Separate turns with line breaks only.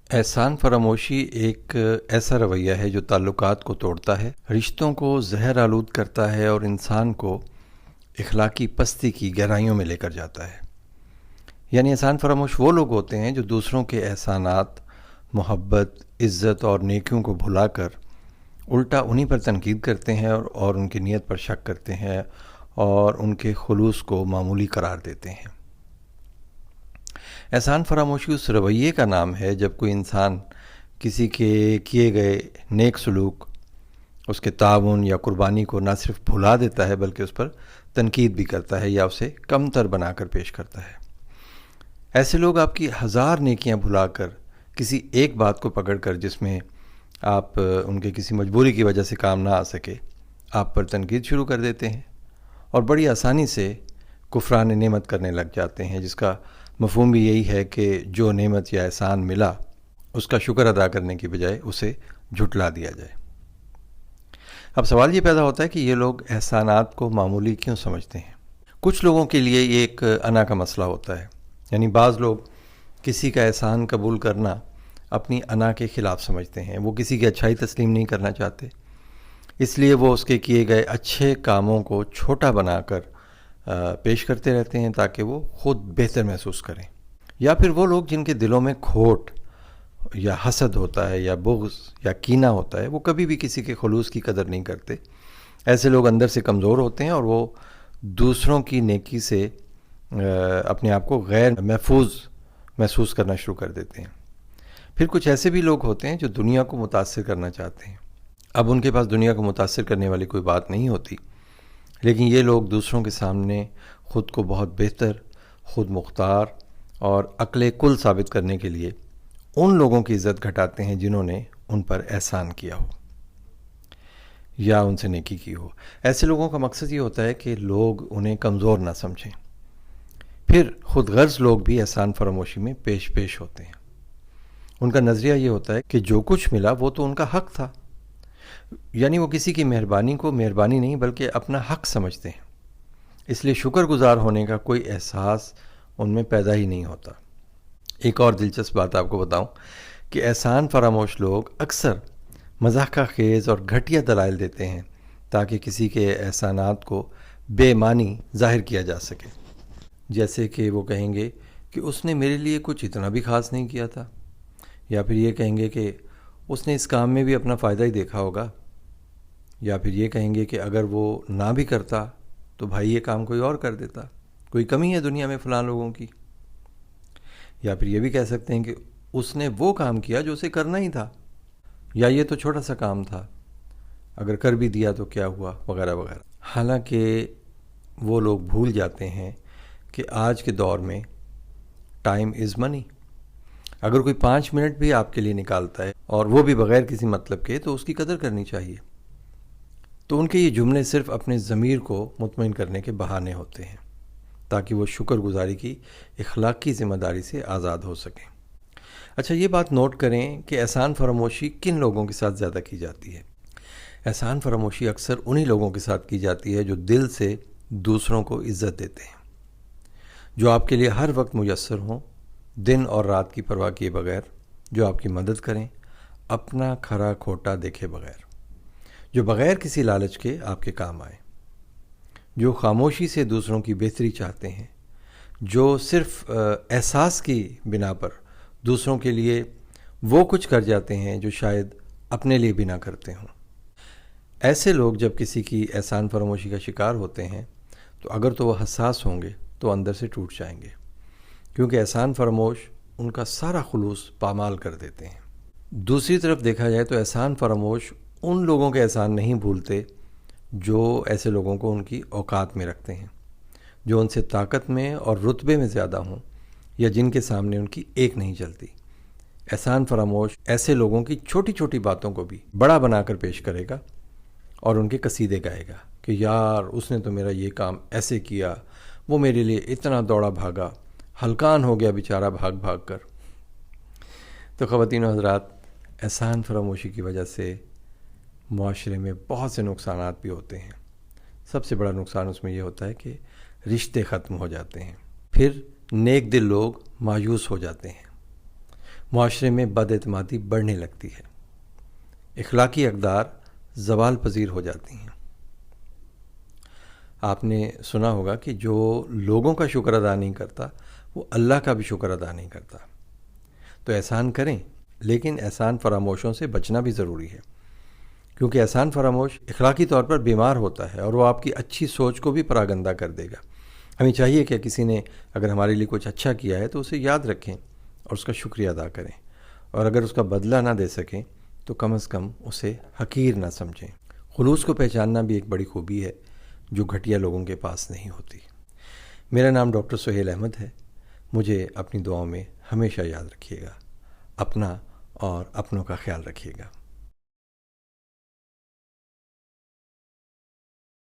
احسان فراموشی ایک ایسا رویہ ہے جو تعلقات کو توڑتا ہے، رشتوں کو زہر آلود کرتا ہے اور انسان کو اخلاقی پستی کی گہرائیوں میں لے کر جاتا ہے۔ یعنی احسان فراموش وہ لوگ ہوتے ہیں جو دوسروں کے احسانات، محبت، عزت اور نیکیوں کو بھلا کر الٹا انہی پر تنقید کرتے ہیں اور ان کی نیت پر شک کرتے ہیں اور ان کے خلوص کو معمولی قرار دیتے ہیں۔ احسان فراموشی اس رویے کا نام ہے جب کوئی انسان کسی کے کیے گئے نیک سلوک، اس کے تعاون یا قربانی کو نہ صرف بھلا دیتا ہے بلکہ اس پر تنقید بھی کرتا ہے یا اسے کم تر بنا کر پیش کرتا ہے۔ ایسے لوگ آپ کی ہزار نیکیاں بھلا کر کسی ایک بات کو پکڑ کر، جس میں آپ ان کے کسی مجبوری کی وجہ سے کام نہ آ سکے، آپ پر تنقید شروع کر دیتے ہیں اور بڑی آسانی سے کفران نعمت کرنے لگ جاتے ہیں، جس کا مفہوم بھی یہی ہے کہ جو نعمت یا احسان ملا اس کا شکر ادا کرنے کی بجائے اسے جھٹلا دیا جائے۔ اب سوال یہ پیدا ہوتا ہے کہ یہ لوگ احسانات کو معمولی کیوں سمجھتے ہیں؟ کچھ لوگوں کے لیے یہ ایک انا کا مسئلہ ہوتا ہے، یعنی بعض لوگ کسی کا احسان قبول کرنا اپنی انا کے خلاف سمجھتے ہیں، وہ کسی کی اچھائی تسلیم نہیں کرنا چاہتے، اس لیے وہ اس کے کیے گئے اچھے کاموں کو چھوٹا بنا کر پیش کرتے رہتے ہیں تاکہ وہ خود بہتر محسوس کریں۔ یا پھر وہ لوگ جن کے دلوں میں کھوٹ یا حسد ہوتا ہے یا بغض یا کینہ ہوتا ہے، وہ کبھی بھی کسی کے خلوص کی قدر نہیں کرتے۔ ایسے لوگ اندر سے کمزور ہوتے ہیں اور وہ دوسروں کی نیکی سے اپنے آپ کو غیر محفوظ محسوس کرنا شروع کر دیتے ہیں۔ پھر کچھ ایسے بھی لوگ ہوتے ہیں جو دنیا کو متاثر کرنا چاہتے ہیں۔ اب ان کے پاس دنیا کو متاثر کرنے والی کوئی بات نہیں ہوتی، لیکن یہ لوگ دوسروں کے سامنے خود کو بہت بہتر، خود مختار اور عقل کل ثابت کرنے کے لیے ان لوگوں کی عزت گھٹاتے ہیں جنہوں نے ان پر احسان کیا ہو یا ان سے نیکی کی ہو۔ ایسے لوگوں کا مقصد یہ ہوتا ہے کہ لوگ انہیں کمزور نہ سمجھیں۔ پھر خود غرض لوگ بھی احسان فراموشی میں پیش ہوتے ہیں۔ ان کا نظریہ یہ ہوتا ہے کہ جو کچھ ملا وہ تو ان کا حق تھا، یعنی وہ کسی کی مہربانی کو مہربانی نہیں بلکہ اپنا حق سمجھتے ہیں، اس لیے شکر گزار ہونے کا کوئی احساس ان میں پیدا ہی نہیں ہوتا۔ ایک اور دلچسپ بات آپ کو بتاؤں کہ احسان فراموش لوگ اکثر مضحکہ خیز اور گھٹیا دلائل دیتے ہیں تاکہ کسی کے احسانات کو بے معنی ظاہر کیا جا سکے، جیسے کہ وہ کہیں گے کہ اس نے میرے لیے کچھ اتنا بھی خاص نہیں کیا تھا، یا پھر یہ کہیں گے کہ اس نے اس کام میں بھی اپنا فائدہ ہی دیکھا ہوگا، یا پھر یہ کہیں گے کہ اگر وہ نہ بھی کرتا تو بھائی یہ کام کوئی اور کر دیتا، کوئی کمی ہے دنیا میں فلاں لوگوں کی۔ یا پھر یہ بھی کہہ سکتے ہیں کہ اس نے وہ کام کیا جو اسے کرنا ہی تھا، یا یہ تو چھوٹا سا کام تھا، اگر کر بھی دیا تو کیا ہوا، وغیرہ وغیرہ۔ حالانکہ وہ لوگ بھول جاتے ہیں کہ آج کے دور میں ٹائم از منی۔ اگر کوئی 5 منٹ بھی آپ کے لیے نکالتا ہے اور وہ بھی بغیر کسی مطلب کے، تو اس کی قدر کرنی چاہیے۔ تو ان کے یہ جملے صرف اپنے ضمیر کو مطمئن کرنے کے بہانے ہوتے ہیں تاکہ وہ شکر گزاری کی اخلاقی ذمہ داری سے آزاد ہو سکیں۔ اچھا، یہ بات نوٹ کریں کہ احسان فراموشی کن لوگوں کے ساتھ زیادہ کی جاتی ہے؟ احسان فراموشی اکثر انہی لوگوں کے ساتھ کی جاتی ہے جو دل سے دوسروں کو عزت دیتے ہیں، جو آپ کے لیے ہر وقت میسر ہوں، دن اور رات کی پرواہ کیے بغیر، جو آپ کی مدد کریں اپنا کھرا کھوٹا دیکھے بغیر، جو بغیر کسی لالچ کے آپ کے کام آئیں، جو خاموشی سے دوسروں کی بہتری چاہتے ہیں، جو صرف احساس کی بنا پر دوسروں کے لیے وہ کچھ کر جاتے ہیں جو شاید اپنے لیے بھی نہ کرتے ہوں۔ ایسے لوگ جب کسی کی احسان فراموشی کا شکار ہوتے ہیں تو اگر تو وہ حساس ہوں گے تو اندر سے ٹوٹ جائیں گے، کیونکہ احسان فراموش ان کا سارا خلوص پامال کر دیتے ہیں۔ دوسری طرف دیکھا جائے تو احسان فراموش ان لوگوں کے احسان نہیں بھولتے جو ایسے لوگوں کو ان کی اوقات میں رکھتے ہیں، جو ان سے طاقت میں اور رتبے میں زیادہ ہوں یا جن کے سامنے ان کی ایک نہیں چلتی۔ احسان فراموش ایسے لوگوں کی چھوٹی چھوٹی باتوں کو بھی بڑا بنا کر پیش کرے گا اور ان کے قصیدے گائے گا کہ یار اس نے تو میرا یہ کام ایسے کیا، وہ میرے لیے اتنا دوڑا بھاگا، ہلکان ہو گیا بیچارہ بھاگ بھاگ کر۔ تو خواتین و حضرات، احسان فراموشی کی وجہ سے معاشرے میں بہت سے نقصانات بھی ہوتے ہیں۔ سب سے بڑا نقصان اس میں یہ ہوتا ہے کہ رشتے ختم ہو جاتے ہیں، پھر نیک دل لوگ مایوس ہو جاتے ہیں، معاشرے میں بد اعتمادی بڑھنے لگتی ہے، اخلاقی اقدار زوال پذیر ہو جاتی ہیں۔ آپ نے سنا ہوگا کہ جو لوگوں کا شکر ادا نہیں کرتا وہ اللہ کا بھی شکر ادا نہیں کرتا۔ تو احسان کریں، لیکن احسان فراموشوں سے بچنا بھی ضروری ہے، کیونکہ احسان فراموش اخلاقی طور پر بیمار ہوتا ہے اور وہ آپ کی اچھی سوچ کو بھی پراگندہ کر دے گا۔ ہمیں چاہیے کہ کسی نے اگر ہمارے لیے کچھ اچھا کیا ہے تو اسے یاد رکھیں اور اس کا شکریہ ادا کریں، اور اگر اس کا بدلہ نہ دے سکیں تو کم از کم اسے حقیر نہ سمجھیں۔ خلوص کو پہچاننا بھی ایک بڑی خوبی ہے جو گھٹیا لوگوں کے پاس نہیں ہوتی۔ میرا نام ڈاکٹر سہیل احمد ہے۔ مجھے اپنی دعاؤں میں ہمیشہ یاد رکھیے گا۔ اپنا اور اپنوں کا خیال رکھیے گا۔